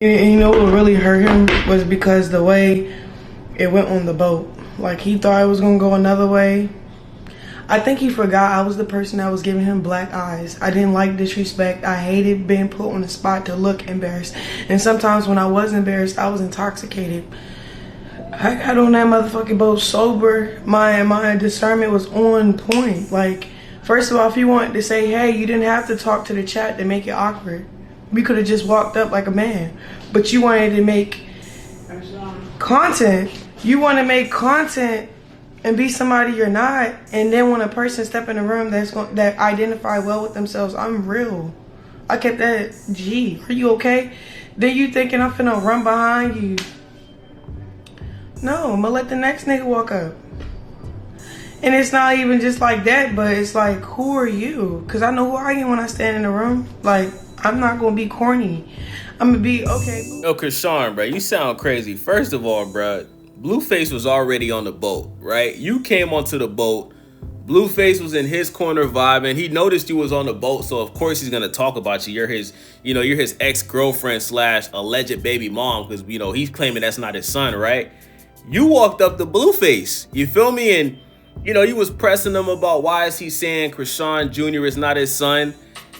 And you know what really hurt him was because the way it went on the boat. Like, he thought it was gonna go another way. I think he forgot I was the person that was giving him black eyes. I didn't like disrespect. I hated being put on the spot to look embarrassed. And sometimes when I was embarrassed, I was intoxicated. I got on that motherfucking boat sober. My discernment was on point. Like, first of all, if you wanted to say, hey, you didn't have to talk to the chat to make it awkward. We could have just walked up like a man. But you wanted to make content. You want to make content and be somebody you're not. And then when a person step in the room that identify well with themselves, I'm real. I kept that G. Are you okay? Then you thinking I'm finna run behind you. No, I'm gonna let the next nigga walk up. And it's not even just like that, but it's like, who are you? Because I know who I am when I stand in the room. Like, I'm not going to be corny. I'm going to be, okay. Yo, Chrisean, bro, you sound crazy. First of all, bro, Blueface was already on the boat, right? You came onto the boat. Blueface was in his corner vibing. He noticed you was on the boat, so of course he's going to talk about you. You're his ex-girlfriend / alleged baby mom because, he's claiming that's not his son, right? You walked up to Blueface. You feel me? And, you was pressing him about why is he saying Chrisean Jr. is not his son?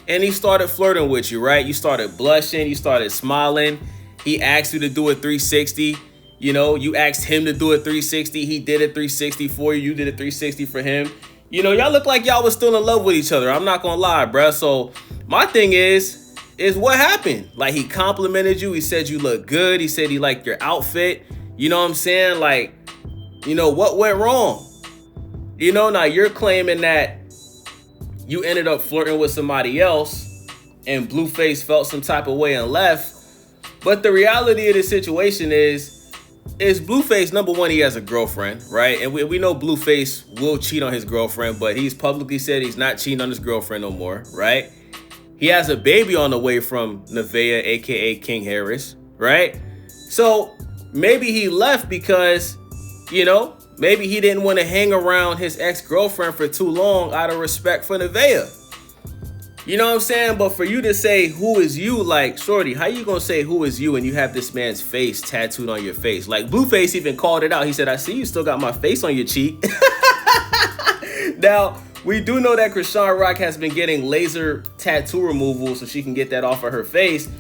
And he started flirting with you, right? You started blushing. You started smiling. He asked you to do a 360. You asked him to do a 360. He did a 360 for you. You did a 360 for him. Y'all look like y'all was still in love with each other. I'm not going to lie, bruh. So my thing is what happened? Like, he complimented you. He said you look good. He said he liked your outfit. You know what I'm saying? Like, what went wrong? Now you're claiming that you ended up flirting with somebody else and Blueface felt some type of way and left. But the reality of the situation is Blueface, number one, he has a girlfriend, right? And we know Blueface will cheat on his girlfriend, but he's publicly said he's not cheating on his girlfriend no more, right? He has a baby on the way from Nevaeh, aka King Harris, right? So maybe he left because, maybe he didn't want to hang around his ex-girlfriend for too long out of respect for Nevaeh. You know what I'm saying? But for you to say, who is you? Like, shorty, how you gonna say who is you and you have this man's face tattooed on your face? Like, Blueface even called it out. He said, I see you still got my face on your cheek. Now, we do know that Chrisean Rock has been getting laser tattoo removal so she can get that off of her face.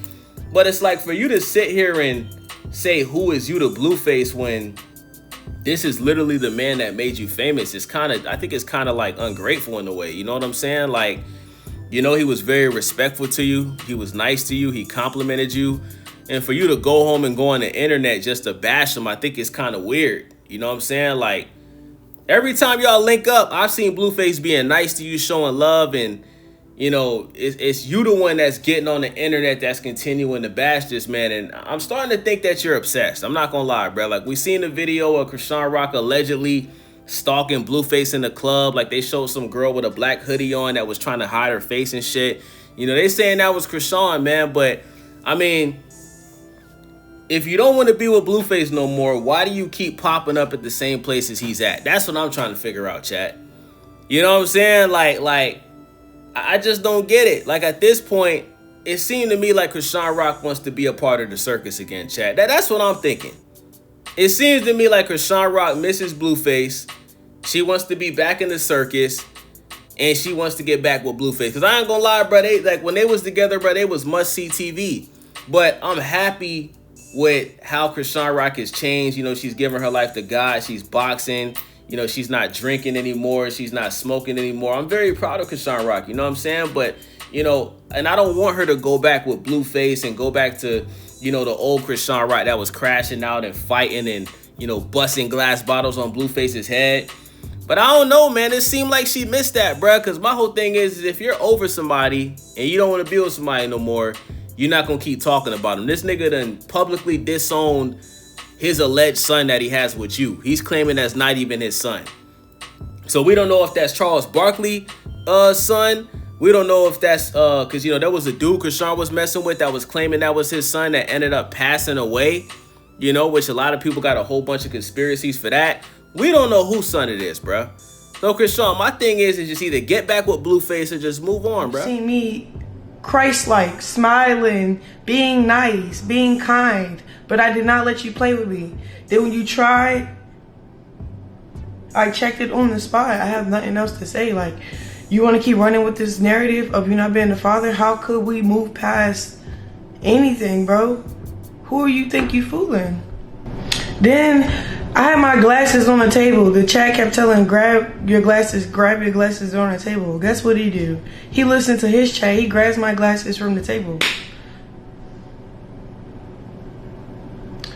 But it's like, for you to sit here and say who is you to Blueface when this is literally the man that made you famous, I think it's kind of like ungrateful in a way. You know what I'm saying? Like, he was very respectful to you. He was nice to you. He complimented you. And for you to go home and go on the internet just to bash him, I think it's kind of weird. You know what I'm saying? Like, every time y'all link up, I've seen Blueface being nice to you, showing love, and it's you the one that's getting on the internet that's continuing to bash this man. And I'm starting to think that you're obsessed. I'm not gonna lie, bro. Like, we seen the video of Chrisean Rock allegedly stalking Blueface in the club. Like, they showed some girl with a black hoodie on that was trying to hide her face and shit. They saying that was Chrisean, man. But I mean, if you don't want to be with Blueface no more, why do you keep popping up at the same places he's at? That's what I'm trying to figure out, chat. You know what I'm saying? Like I just don't get it. Like, at this point, it seemed to me like Chrisean Rock wants to be a part of the circus again, chat. That's what I'm thinking. It seems to me like Chrisean Rock misses Blueface. She wants to be back in the circus, and she wants to get back with Blueface. Because I ain't gonna lie, bro, when they was together, bro, they was must-see TV. But I'm happy with how Chrisean Rock has changed. She's giving her life to God. She's boxing. She's not drinking anymore. She's not smoking anymore. I'm very proud of Chrisean Rock. You know what I'm saying? But, and I don't want her to go back with Blueface and go back to, the old Chrisean Rock that was crashing out and fighting and, busting glass bottles on Blueface's head. But I don't know, man. It seemed like she missed that, bruh. Because my whole thing is if you're over somebody and you don't want to be with somebody no more, you're not going to keep talking about him. This nigga done publicly disowned his alleged son that he has with you. He's claiming that's not even his son. So we don't know if that's Charles Barkley's son. We don't know if that's because there was a dude Chrisean was messing with that was claiming that was his son that ended up passing away, which a lot of people got a whole bunch of conspiracies for that. We don't know whose son it is, bro. So Chrisean, my thing is just either get back with Blueface or just move on, bro. See me Christ-like, smiling, being nice, being kind, but I did not let you play with me. Then when you tried, I checked it on the spot. I have nothing else to say. Like, you want to keep running with this narrative of you not being the father? How could we move past anything, bro? Who do you think you fooling? Then I had my glasses on the table. The chat kept telling, grab your glasses on the table. Guess what he do? He listened to his chat. He grabs my glasses from the table,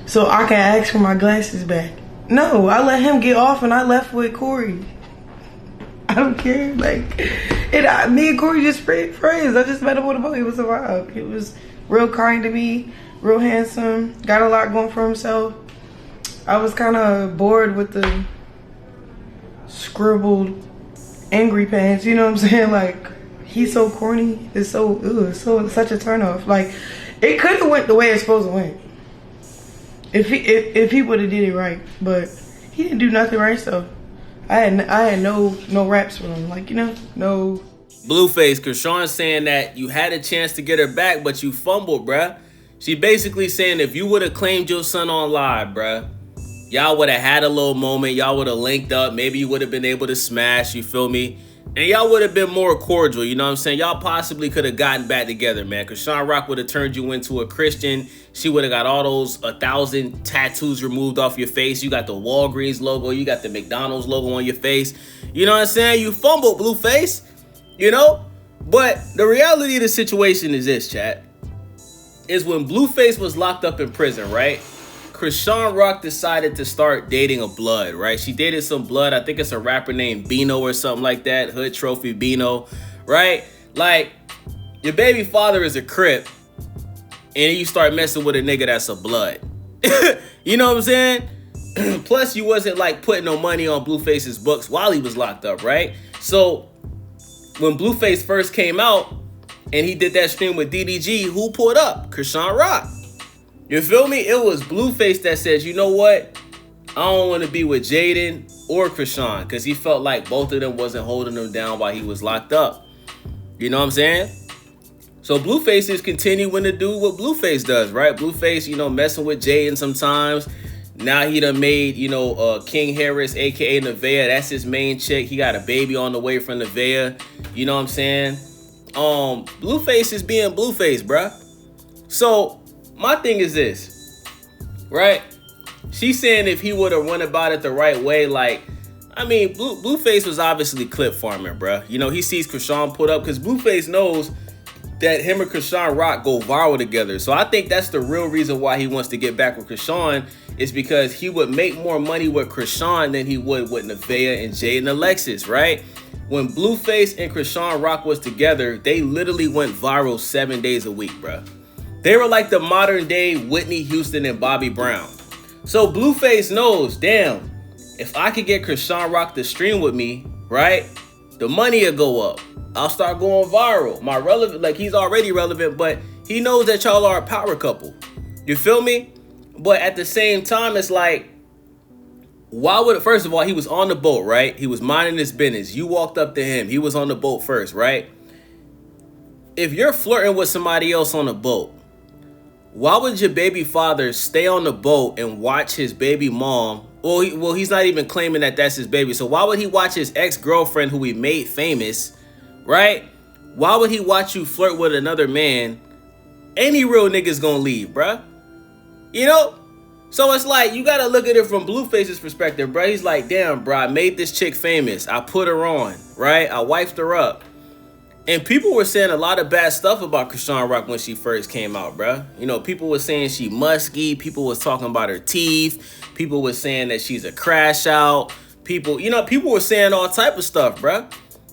so I can ask for my glasses back. No, I let him get off and I left with Corey. I don't care. Like, me and Corey just friends. I just met him on the boat. He was a vibe. He was real kind to me, real handsome, got a lot going for himself. I was kind of bored with the scribbled angry pants, you know what I'm saying? Like, he's so corny. It's such a turnoff. Like, it could have went the way it's supposed to went if he would have did it right, but he didn't do nothing right. So I had no raps for him. Like, you know, no. Blueface, Chrisean saying that you had a chance to get her back, but you fumbled, bruh. She basically saying if you would have claimed your son on live, bruh, y'all would have had a little moment. Y'all would have linked up. Maybe you would have been able to smash, you feel me? And y'all would have been more cordial, you know what I'm saying? Y'all possibly could have gotten back together, man. Chrisean Rock would have turned you into a Christian. She would have got all those 1,000 tattoos removed off your face. You got the Walgreens logo. You got the McDonald's logo on your face. You know what I'm saying? You fumbled, Blueface, you know? But the reality of the situation is this, chat. Is when Blueface was locked up in prison, right? Chrisean Rock decided to start dating a blood, right? She dated some blood. I think it's a rapper named Bino or something like that. Hood Trophy Bino, right? Like, your baby father is a Crip, and then you start messing with a nigga that's a blood. You know what I'm saying? Plus, you wasn't like putting no money on Blueface's books while he was locked up, right? So, when Blueface first came out, and he did that stream with DDG, who pulled up? Chrisean Rock. You feel me? It was Blueface that says, you know what? I don't want to be with Jaden or Chrisean, because he felt like both of them wasn't holding him down while he was locked up. You know what I'm saying? So Blueface is continuing to do what Blueface does, right? Blueface, you know, messing with Jaden sometimes. Now he done made, you know, King Harris, a.k.a. Nevaeh. That's his main chick. He got a baby on the way from Nevaeh. You know what I'm saying? Blueface is being Blueface, bruh. So my thing is this, right? She's saying if he would have went about it the right way, like, I mean, Blueface was obviously clip farming, bruh. You know, he sees Chrisean put up because Blueface knows that him and Chrisean Rock go viral together. So I think that's the real reason why he wants to get back with Chrisean, is because he would make more money with Chrisean than he would with Nevaeh and Jaden Alexis, right? When Blueface and Chrisean Rock was together, they literally went viral 7 days a week, bruh. They were like the modern day Whitney Houston and Bobby Brown. So Blueface knows, damn, if I could get Chrisean Rock to stream with me, right, the money will go up. I'll start going viral. My relevant, like, he's already relevant, but he knows that y'all are a power couple. You feel me? But at the same time, it's like, why would it, first of all, he was on the boat, right? He was minding his business. You walked up to him. He was on the boat first, right? If you're flirting with somebody else on the boat, why would your baby father stay on the boat and watch his baby mom? Well, he's not even claiming that that's his baby. So why would he watch his ex-girlfriend who he made famous, right? Why would he watch you flirt with another man? Any real nigga's gonna leave, bruh. You know? So it's like, you gotta look at it from Blueface's perspective, bruh. He's like, damn, bruh, I made this chick famous. I put her on, right? I wiped her up. And people were saying a lot of bad stuff about Chrisean Rock when she first came out, bruh. You know, people were saying she musky. People was talking about her teeth. People were saying that she's a crash out. People were saying all type of stuff, bruh.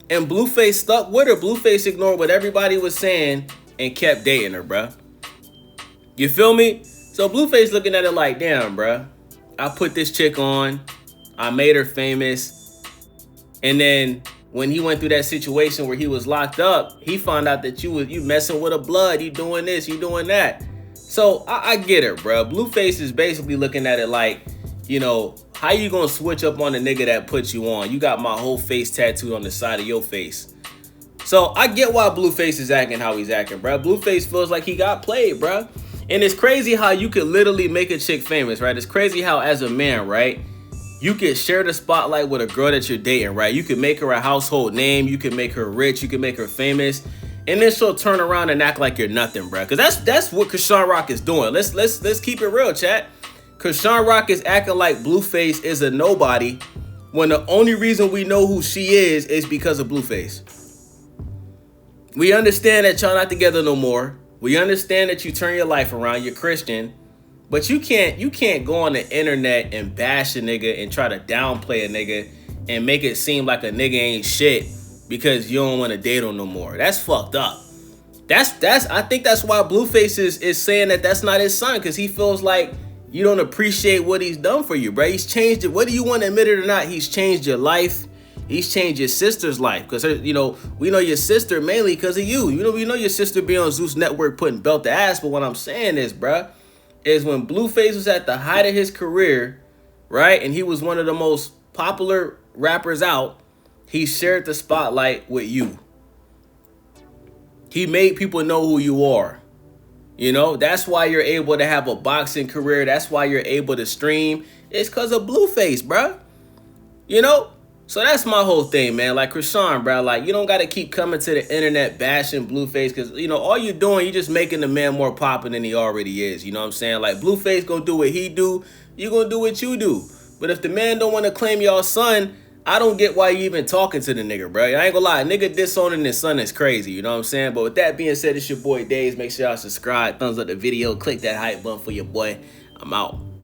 And Blueface stuck with her. Blueface ignored what everybody was saying and kept dating her, bruh. You feel me? So Blueface looking at it like, damn, bruh. I put this chick on. I made her famous. And then when he went through that situation where he was locked up, he found out that you messing with a blood, you doing this, you doing that. So I get it, bro. Blueface is basically looking at it like, you know, how you gonna switch up on a nigga that put you on? You got my whole face tattooed on the side of your face. So I get why Blueface is acting how he's acting, bro. Blueface feels like he got played, bro. And it's crazy how you could literally make a chick famous, right? It's crazy how as a man, right, you could share the spotlight with a girl that you're dating, right? You could make her a household name. You can make her rich. You can make her famous. And then she'll turn around and act like you're nothing, bro. Because that's what Chrisean Rock is doing. Let's keep it real, chat. Chrisean Rock is acting like Blueface is a nobody when the only reason we know who she is because of Blueface. We understand that y'all not together no more. We understand that you turn your life around. You're Christian. But you can't go on the internet and bash a nigga and try to downplay a nigga and make it seem like a nigga ain't shit because you don't want to date him no more. That's fucked up. I think that's why Blueface is saying that that's not his son, because he feels like you don't appreciate what he's done for you, bro. He's changed it. Whether you want to admit it or not, he's changed your life. He's changed your sister's life, because, you know, we know your sister mainly because of you. You know, we know your sister be on Zeus Network putting belt to ass, but what I'm saying is, bruh, is when Blueface was at the height of his career, right, and he was one of the most popular rappers out, he shared the spotlight with you. He made people know who you are. You know, that's why you're able to have a boxing career. That's why you're able to stream. It's because of Blueface, bruh. You know? So that's my whole thing, man. Like, Chrisean, bro, like, you don't got to keep coming to the internet bashing Blueface, because, you know, all you're doing, you're just making the man more popular than he already is. You know what I'm saying? Like, Blueface gonna do what he do. You gonna do what you do. But if the man don't want to claim y'all son, I don't get why you even talking to the nigga, bro. I ain't gonna lie. Nigga disowning his son is crazy. You know what I'm saying? But with that being said, it's your boy Days. Make sure y'all subscribe, thumbs up the video, click that hype button for your boy. I'm out.